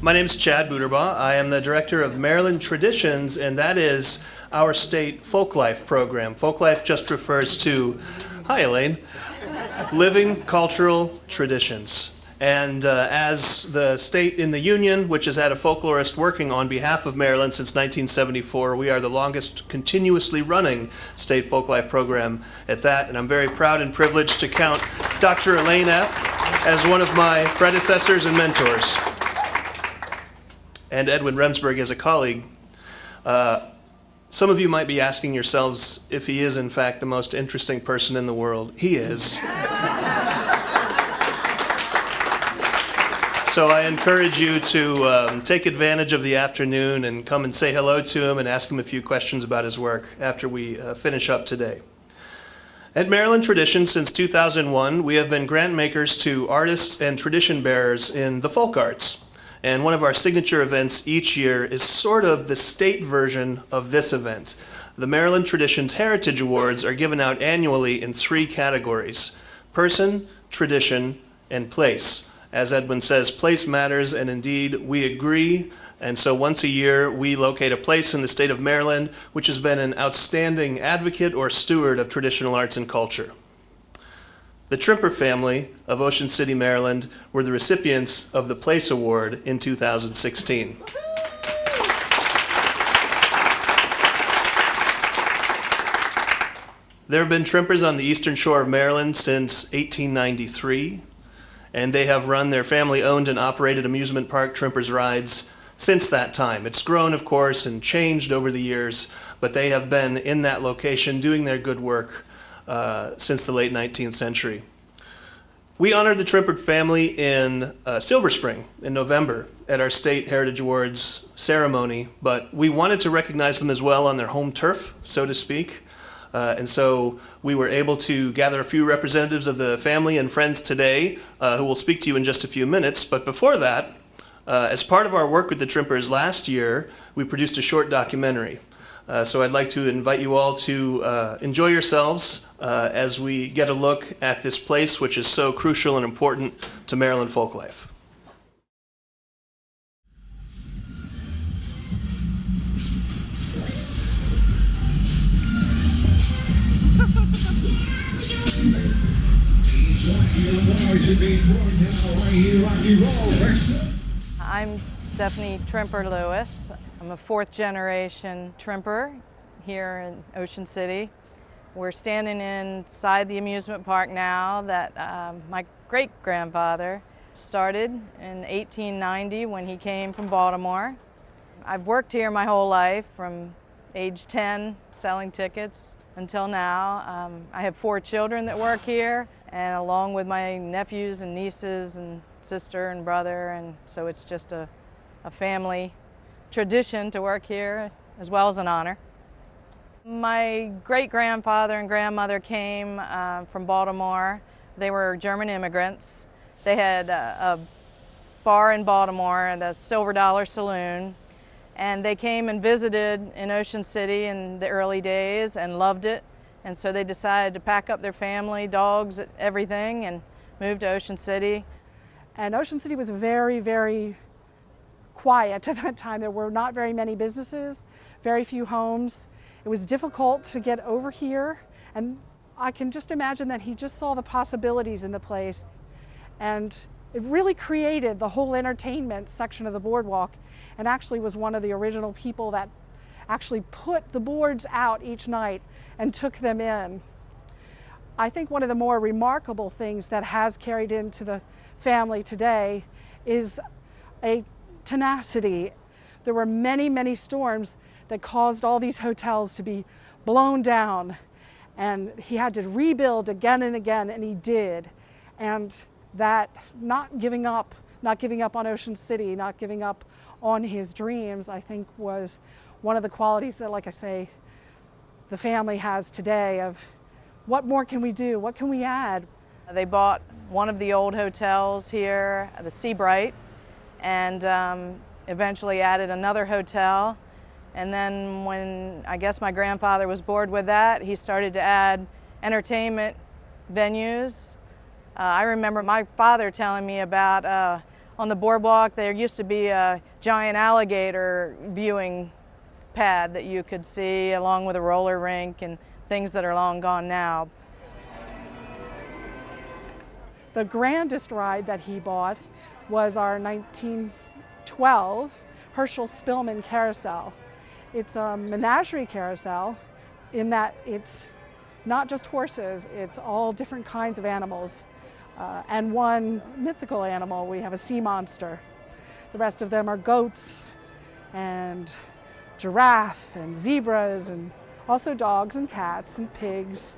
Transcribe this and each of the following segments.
My name is Chad Buderbaugh. I am the director of Maryland Traditions, and that is our state folk life program. Folk life just refers to, hi Elaine, living cultural traditions. And as the state in the Union, which has had a folklorist working on behalf of Maryland since 1974, we are the longest continuously running state folk life program at that. And I'm very proud and privileged to count Dr. Elaine F. as one of my predecessors and mentors, and Edwin Remsburg as a colleague. Some of you might be asking yourselves if he is in fact the most interesting person in the world. He is. So I encourage you to take advantage of the afternoon and come and say hello to him and ask him a few questions about his work after we finish up today. At Maryland Traditions since 2001, we have been grant makers to artists and tradition bearers in the folk arts. And one of our signature events each year is sort of the state version of this event. The Maryland Traditions Heritage Awards are given out annually in 3 categories: person, tradition, and place. As Edwin says, place matters, and indeed we agree. And so once a year, we locate a place in the state of Maryland which has been an outstanding advocate or steward of traditional arts and culture. The Tremper family of Ocean City, Maryland, were the recipients of the Place Award in 2016. There have been Trempers on the eastern shore of Maryland since 1893, and they have run their family-owned and operated amusement park, Tremper's Rides, since that time. It's grown, of course, and changed over the years, but they have been in that location doing their good work since the late 19th century. We honored the Tremper family in Silver Spring in November at our State Heritage Awards ceremony, but we wanted to recognize them as well on their home turf, so to speak. And so we were able to gather a few representatives of the family and friends today who will speak to you in just a few minutes. But before that, as part of our work with the Trempers last year, we produced a short documentary. So I'd like to invite you all to enjoy yourselves as we get a look at this place which is so crucial and important to Maryland folk life. I'm Stephanie Tremper Lewis. I'm a 4th generation Tremper here in Ocean City. We're standing inside the amusement park now that my great-grandfather started in 1890 when he came from Baltimore. I've worked here my whole life from age 10 selling tickets until now. I have 4 children that work here, and along with my nephews and nieces and sister and brother, and so it's just a family tradition to work here as well as an honor. My great-grandfather and grandmother came from Baltimore. They were German immigrants. They had a bar in Baltimore and a Silver Dollar Saloon, and they came and visited in Ocean City in the early days and loved it, and so they decided to pack up their family, dogs, everything, and move to Ocean City. And Ocean City was very, very quiet at that time. There were not very many businesses, very few homes. It was difficult to get over here, and I can just imagine that he just saw the possibilities in the place, and it really created the whole entertainment section of the boardwalk, and actually was one of the original people that actually put the boards out each night and took them in. I think one of the more remarkable things that has carried into the family today is a tenacity. There were many, many storms that caused all these hotels to be blown down, and he had to rebuild again and again, and he did. And that not giving up on Ocean City, not giving up on his dreams, I think was one of the qualities that, like I say, the family has today of what more can we do, what can we add? They bought one of the old hotels here, the Seabright, and eventually added another hotel. And then when I guess my grandfather was bored with that, he started to add entertainment venues. I remember my father telling me about On the boardwalk, there used to be a giant alligator viewing pad that you could see, along with a roller rink and things that are long gone now. The grandest ride that he bought was our 1912 Herschel Spillman carousel. It's a menagerie carousel in that it's not just horses, it's all different kinds of animals. And one mythical animal, we have a sea monster. The rest of them are goats and giraffe and zebras and also dogs and cats and pigs.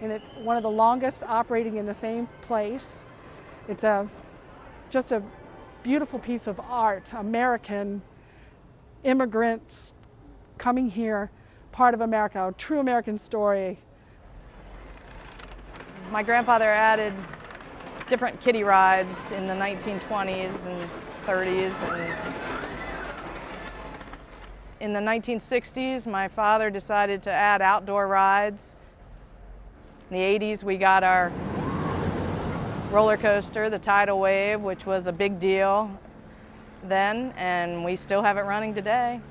And it's one of the longest operating in the same place. It's just a beautiful piece of art, American immigrants coming here, part of America, a true American story. My grandfather added different kiddie rides in the 1920s and 30s. And in the 1960s, my father decided to add outdoor rides. In the 80s, we got our roller coaster, the Tidal Wave, which was a big deal then, and we still have it running today.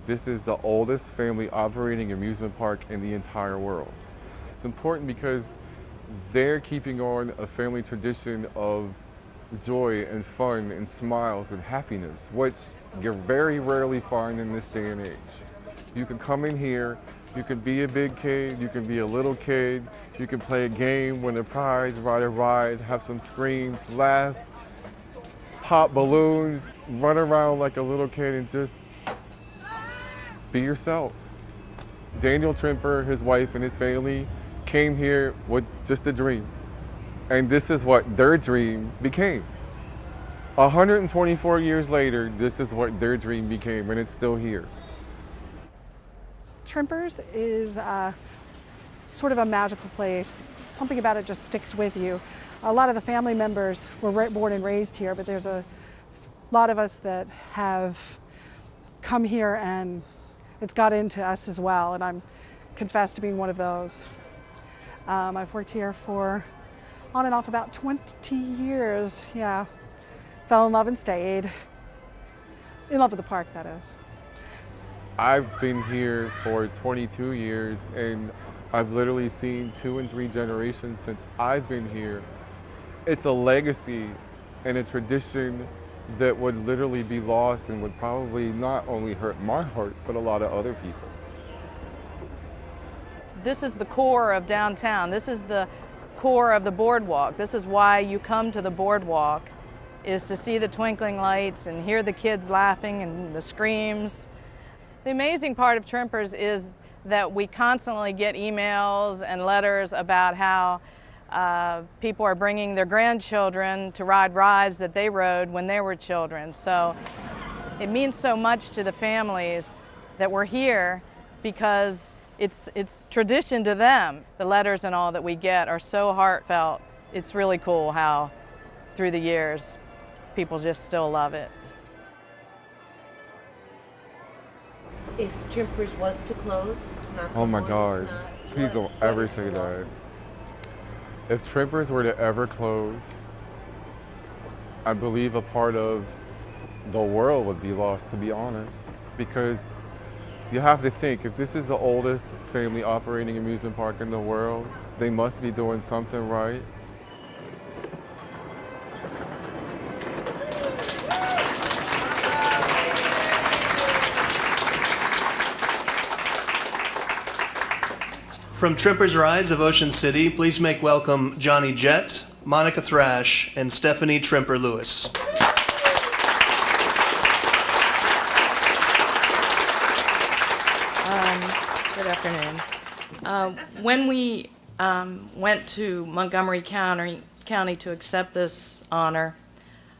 This is the oldest family operating amusement park in the entire world. It's important because they're keeping on a family tradition of joy and fun and smiles and happiness, which you very rarely find in this day and age. You can come in here, you can be a big kid, you can be a little kid, you can play a game, win a prize, ride a ride, have some screams, laugh, pop balloons, run around like a little kid and just be yourself. Daniel Tremper, his wife and his family came here with just a dream. And this is what their dream became. 124 years later, this is what their dream became, and it's still here. Tremper's is sort of a magical place. Something about it just sticks with you. A lot of the family members were born and raised here, but there's a lot of us that have come here and it's got into us as well, and I'm confess to being one of those. I've worked here for on and off about 20 years, yeah. Fell in love and stayed. In love with the park, that is. I've been here for 22 years and I've literally seen 2 and 3 generations since I've been here. It's a legacy and a tradition that would literally be lost and would probably not only hurt my heart, but a lot of other people. This is the core of downtown. This is the core of the boardwalk. This is why you come to the boardwalk, is to see the twinkling lights and hear the kids laughing and the screams. The amazing part of Trempers is that we constantly get emails and letters about how people are bringing their grandchildren to ride rides that they rode when they were children. So it means so much to the families that we're here because it's tradition to them. The letters and all that we get are so heartfelt. It's really cool how through the years people just still love it. If Trimpers was to close, Oh my God, please don't ever say that. If Trimpers were to ever close, I believe a part of the world would be lost, to be honest. Because you have to think, if this is the oldest family operating amusement park in the world, they must be doing something right. From Tremper's Rides of Ocean City, please make welcome Johnny Jett, Monica Thrash, and Stephanie Tremper Lewis. Good afternoon. When we went to Montgomery County to accept this honor,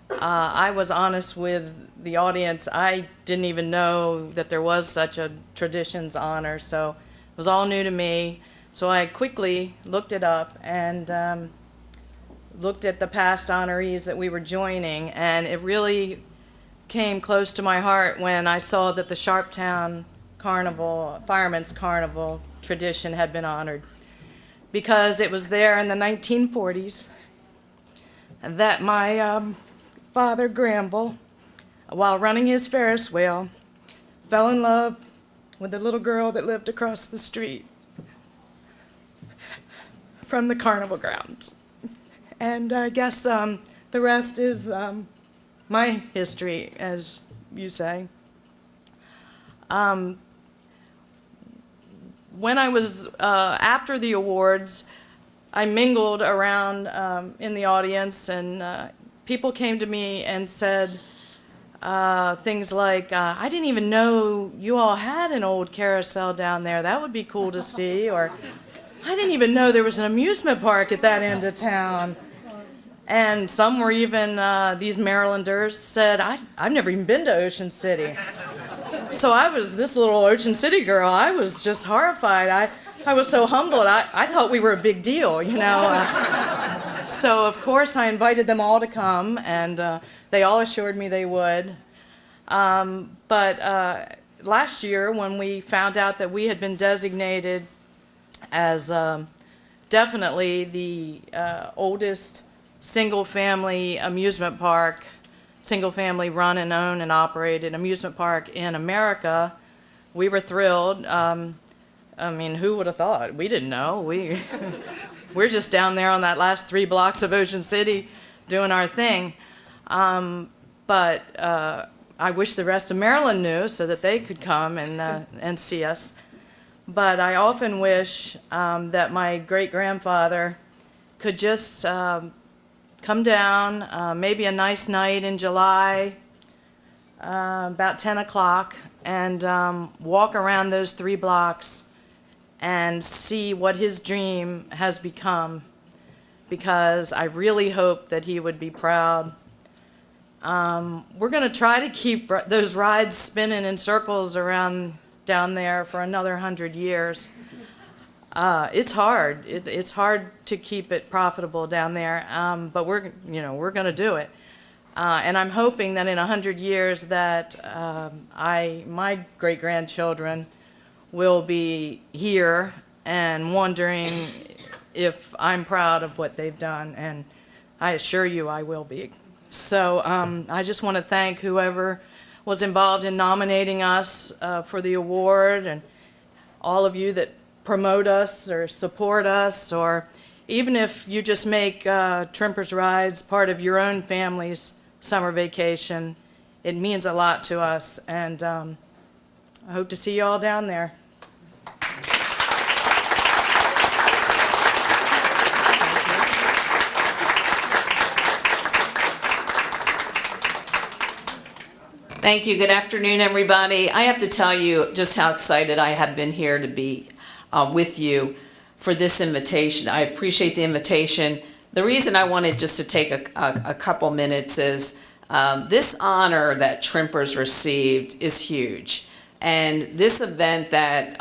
I was honest with the audience. I didn't even know that there was such a traditions honor, so it was all new to me. So I quickly looked it up and looked at the past honorees that we were joining, and it really came close to my heart when I saw that the Sharptown Carnival, Fireman's Carnival tradition had been honored, because it was there in the 1940s. that my father, Granville, while running his Ferris wheel, fell in love with the little girl that lived across the street from the carnival grounds. And I guess the rest is my history, as you say. When I was, after the awards, I mingled around in the audience, and people came to me and said things like, I didn't even know you all had an old carousel down there. That would be cool to see. Or, I didn't even know there was an amusement park at that end of town. And some were even, these Marylanders said, I've never even been to Ocean City. So I was this little Ocean City girl. I was just horrified. I was so humbled. I thought we were a big deal, you know. So of course I invited them all to come, and they all assured me they would. But last year, when we found out that we had been designated as definitely the oldest single-family amusement park, single-family run and owned and operated amusement park in America, we were thrilled. I mean, who would have thought? We didn't know. We're just down there on that last 3 blocks of Ocean City doing our thing. But I wish the rest of Maryland knew so that they could come and see us. But I often wish that my great-grandfather could just come down, maybe a nice night in July, about 10 o'clock, and walk around those 3 blocks and see what his dream has become, because I really hope that he would be proud. We're going to try to keep those rides spinning in circles around down there for another 100 years. It's hard. It's hard to keep it profitable down there, but we're going to do it. And I'm hoping that in 100 years that my great-grandchildren will be here and wondering if I'm proud of what they've done, and I assure you I will be. So I just want to thank whoever was involved in nominating us for the award, and all of you that promote us or support us, or even if you just make Tremper's Rides part of your own family's summer vacation. It means a lot to us, and I hope to see you all down there. Thank you. Good afternoon, everybody. I have to tell you just how excited I have been here to be with you for this invitation. I appreciate the invitation. The reason I wanted just to take a couple minutes is this honor that Tremper's received is huge. And this event that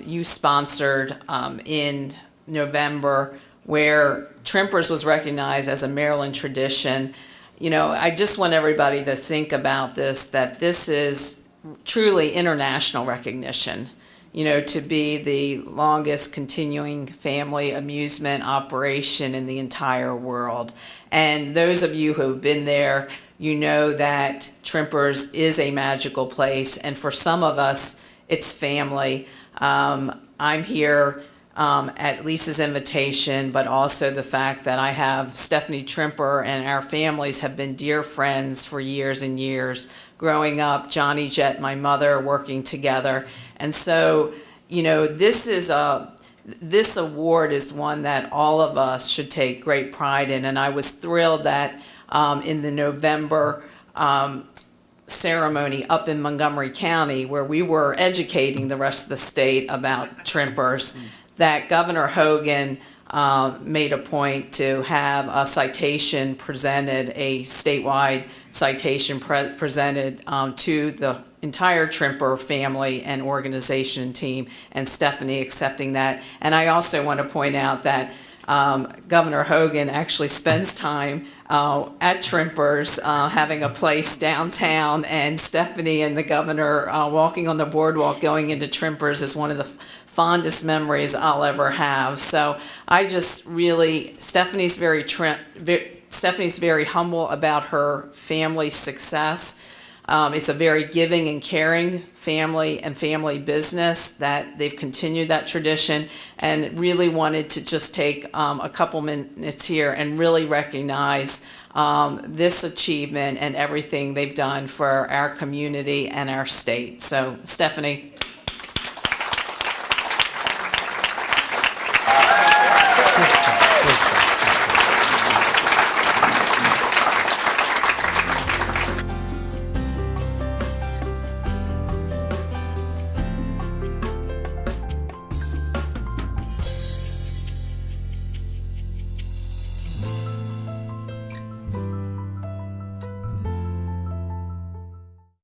you sponsored in November, where Tremper's was recognized as a Maryland tradition, you know, I just want everybody to think about this, that this is truly international recognition, you know, to be the longest continuing family amusement operation in the entire world. And those of you who have been there, you know that Tremper's is a magical place, and for some of us, it's family. I'm here at Lisa's invitation, but also the fact that I have Stephanie Tremper and our families have been dear friends for years and years. Growing up, Johnny, Jett, my mother, working together. And so, you know, this award is one that all of us should take great pride in. And I was thrilled that in the November ceremony up in Montgomery County, where we were educating the rest of the state about Tremper's, that Governor Hogan made a point to have a citation presented, a statewide citation presented to the entire Tremper family and organization team, and Stephanie accepting that. And I also want to point out that Governor Hogan actually spends time at Tremper's, having a place downtown, and Stephanie and the governor walking on the boardwalk going into Tremper's is one of the fondest memories I'll ever have. So I just really, Stephanie's very Stephanie's very humble about her family's success. It's a very giving and caring family and family business that they've continued that tradition, and really wanted to just take a couple minutes here and really recognize this achievement and everything they've done for our community and our state. So, Stephanie.